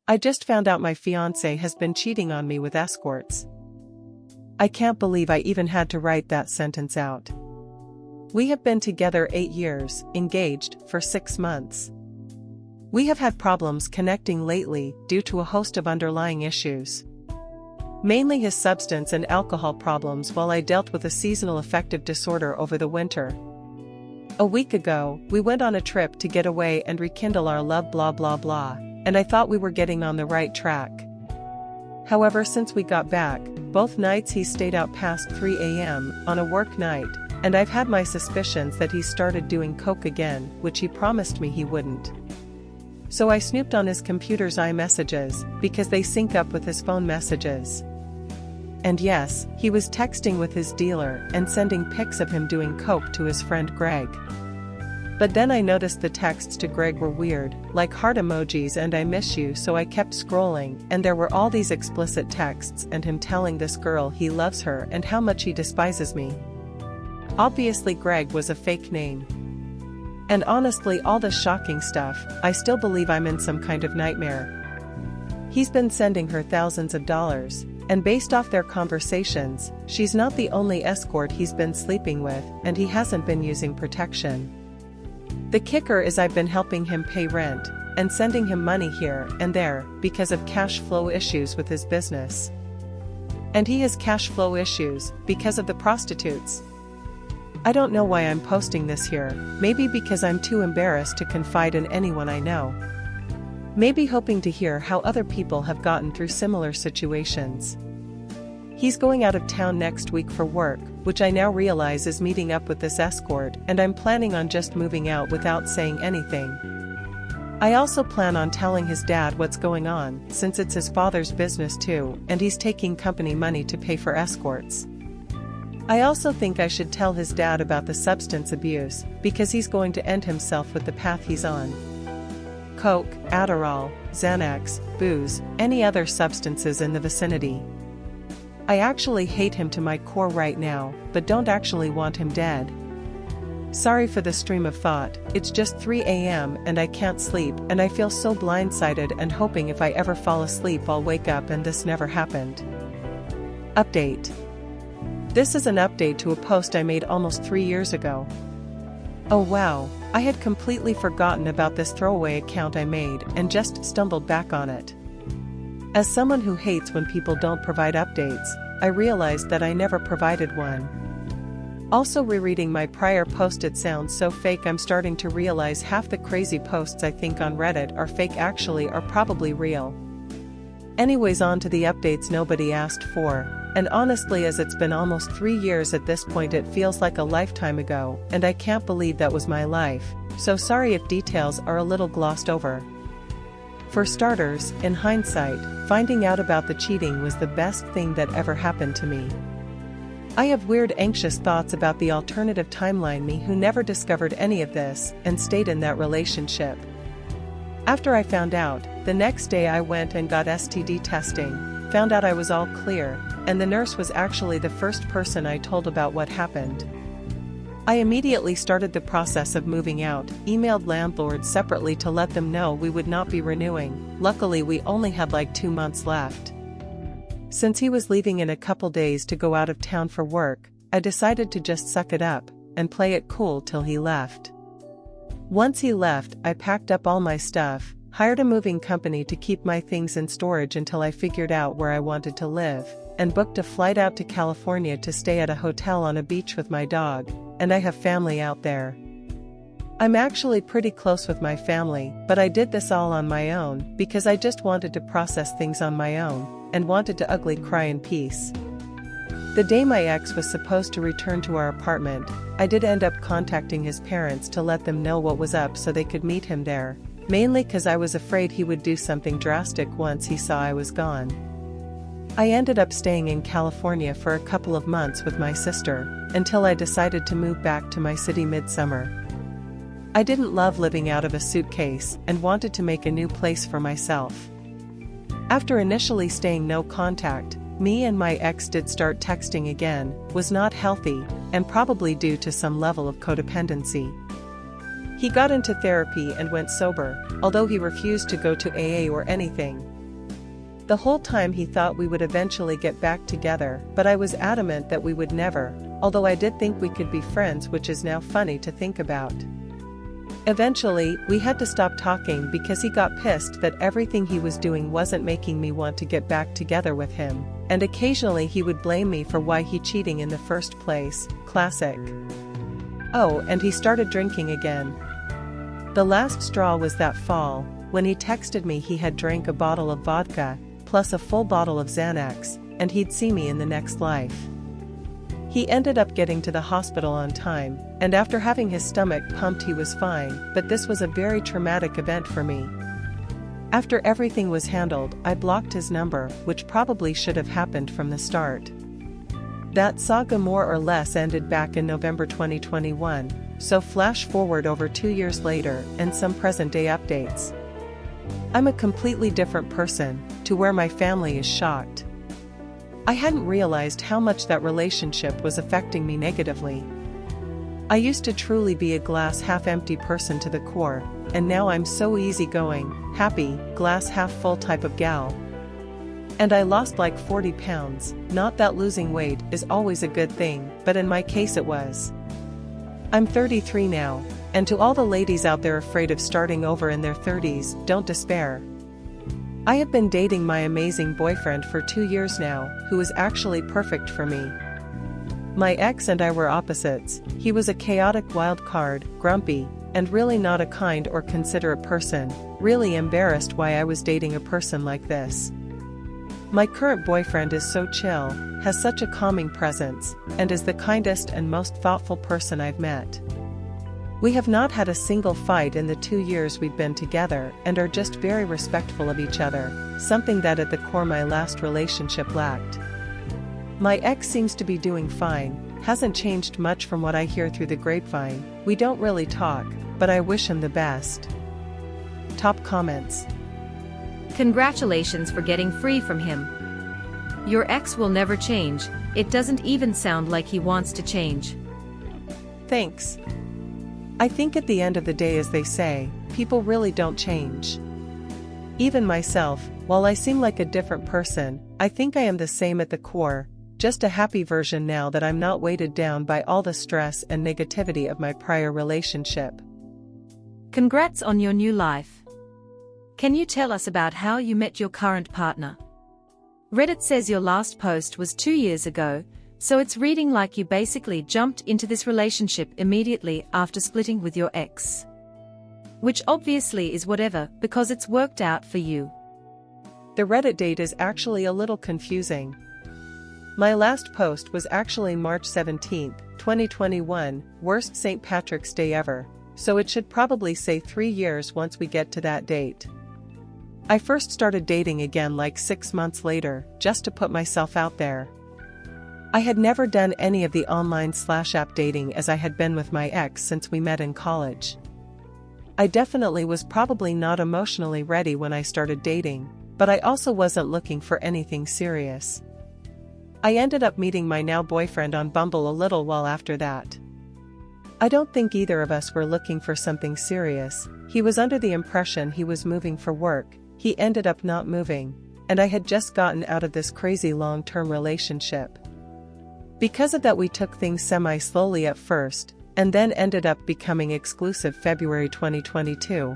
I just found out my fiancé has been cheating on me with escorts. I can't believe I even had to write that sentence out. We have been together 8 years, engaged for 6 months. We have had problems connecting lately due to a host of underlying issues. Mainly his substance and alcohol problems while I dealt with a seasonal affective disorder over the winter. A week ago, we went on a trip to get away and rekindle our love blah blah blah, and I thought we were getting on the right track. However, since we got back, both nights he stayed out past 3 a.m. on a work night, and I've had my suspicions that he started doing coke again, which he promised me he wouldn't. So I snooped on his computer's iMessages, because they sync up with his phone messages. And yes, he was texting with his dealer and sending pics of him doing coke to his friend Greg. But then I noticed the texts to Greg were weird, like heart emojis and I miss you, so I kept scrolling, and there were all these explicit texts and him telling this girl he loves her and how much he despises me. Obviously Greg was a fake name. And honestly, all this shocking stuff, I still believe I'm in some kind of nightmare. He's been sending her thousands of dollars, and based off their conversations, she's not the only escort he's been sleeping with, and he hasn't been using protection. The kicker is I've been helping him pay rent, and sending him money here and there, because of cash flow issues with his business. And he has cash flow issues, because of the prostitutes. I don't know why I'm posting this here, maybe because I'm too embarrassed to confide in anyone I know. Maybe hoping to hear how other people have gotten through similar situations. He's going out of town next week for work, which I now realize is meeting up with this escort, and I'm planning on just moving out without saying anything. I also plan on telling his dad what's going on, since it's his father's business too, and he's taking company money to pay for escorts. I also think I should tell his dad about the substance abuse, because he's going to end himself with the path he's on. Coke, Adderall, Xanax, booze, any other substances in the vicinity. I actually hate him to my core right now, but don't actually want him dead. Sorry for the stream of thought, it's just 3 a.m. and I can't sleep, and I feel so blindsided and hoping if I ever fall asleep I'll wake up and this never happened. Update. This is an update to a post I made almost 3 years ago. Oh wow, I had completely forgotten about this throwaway account I made and just stumbled back on it. As someone who hates when people don't provide updates, I realized that I never provided one. Also, rereading my prior post, it sounds so fake. I'm starting to realize half the crazy posts I think on Reddit are fake actually are probably real. Anyways, on to the updates nobody asked for, and honestly as it's been almost 3 years at this point it feels like a lifetime ago, and I can't believe that was my life, so sorry if details are a little glossed over. For starters, in hindsight, finding out about the cheating was the best thing that ever happened to me. I have weird anxious thoughts about the alternative timeline me who never discovered any of this and stayed in that relationship. After I found out, the next day I went and got STD testing, found out I was all clear, and the nurse was actually the first person I told about what happened. I immediately started the process of moving out, emailed landlords separately to let them know we would not be renewing. Luckily we only had like 2 months left. Since he was leaving in a couple days to go out of town for work, I decided to just suck it up and play it cool till he left. Once he left, I packed up all my stuff, hired a moving company to keep my things in storage until I figured out where I wanted to live, and booked a flight out to California to stay at a hotel on a beach with my dog, and I have family out there. I'm actually pretty close with my family, but I did this all on my own because I just wanted to process things on my own, and wanted to ugly cry in peace. The day my ex was supposed to return to our apartment, I did end up contacting his parents to let them know what was up so they could meet him there, mainly cause I was afraid he would do something drastic once he saw I was gone. I ended up staying in California for a couple of months with my sister, until I decided to move back to my city midsummer. I didn't love living out of a suitcase and wanted to make a new place for myself. After initially staying no contact, me and my ex did start texting again, was not healthy, and probably due to some level of codependency. He got into therapy and went sober, although he refused to go to AA or anything, The whole time he thought we would eventually get back together, but I was adamant that we would never, although I did think we could be friends, which is now funny to think about. Eventually, we had to stop talking because he got pissed that everything he was doing wasn't making me want to get back together with him, and occasionally he would blame me for why he cheating in the first place. Classic. Oh, and he started drinking again. The last straw was that fall, when he texted me he had drank a bottle of vodka, plus a full bottle of Xanax, and he'd see me in the next life. He ended up getting to the hospital on time, and after having his stomach pumped he was fine, but this was a very traumatic event for me. After everything was handled, I blocked his number, which probably should have happened from the start. That saga more or less ended back in November 2021, so flash forward over 2 years later and some present-day updates. I'm a completely different person, to where my family is shocked. I hadn't realized how much that relationship was affecting me negatively. I used to truly be a glass half-empty person to the core, and now I'm so easygoing, happy, glass half-full type of gal. And I lost like 40 pounds, not that losing weight is always a good thing, but in my case it was. I'm 33 now, and to all the ladies out there afraid of starting over in their 30s, don't despair. I have been dating my amazing boyfriend for 2 years now, who is actually perfect for me. My ex and I were opposites. He was a chaotic wild card, grumpy, and really not a kind or considerate person, really embarrassed why I was dating a person like this. My current boyfriend is so chill, has such a calming presence, and is the kindest and most thoughtful person I've met. We have not had a single fight in the 2 years we've been together and are just very respectful of each other, something that at the core my last relationship lacked. My ex seems to be doing fine, hasn't changed much from what I hear through the grapevine. We don't really talk, but I wish him the best. Top comments. Congratulations for getting free from him. Your ex will never change, it doesn't even sound like he wants to change. Thanks. I think at the end of the day, as they say, people really don't change. Even myself, while I seem like a different person, I think I am the same at the core, just a happy version now that I'm not weighted down by all the stress and negativity of my prior relationship. Congrats on your new life. Can you tell us about how you met your current partner? Reddit says your last post was 2 years ago, so it's reading like you basically jumped into this relationship immediately after splitting with your ex. Which obviously is whatever, because it's worked out for you. The Reddit date is actually a little confusing. My last post was actually March 17, 2021, worst St. Patrick's Day ever, so it should probably say 3 years once we get to that date. I first started dating again like 6 months later, just to put myself out there. I had never done any of the online/app dating as I had been with my ex since we met in college. I definitely was probably not emotionally ready when I started dating, but I also wasn't looking for anything serious. I ended up meeting my now boyfriend on Bumble a little while after that. I don't think either of us were looking for something serious. He was under the impression he was moving for work, he ended up not moving, and I had just gotten out of this crazy long-term relationship. Because of that, we took things semi-slowly at first, and then ended up becoming exclusive February 2022.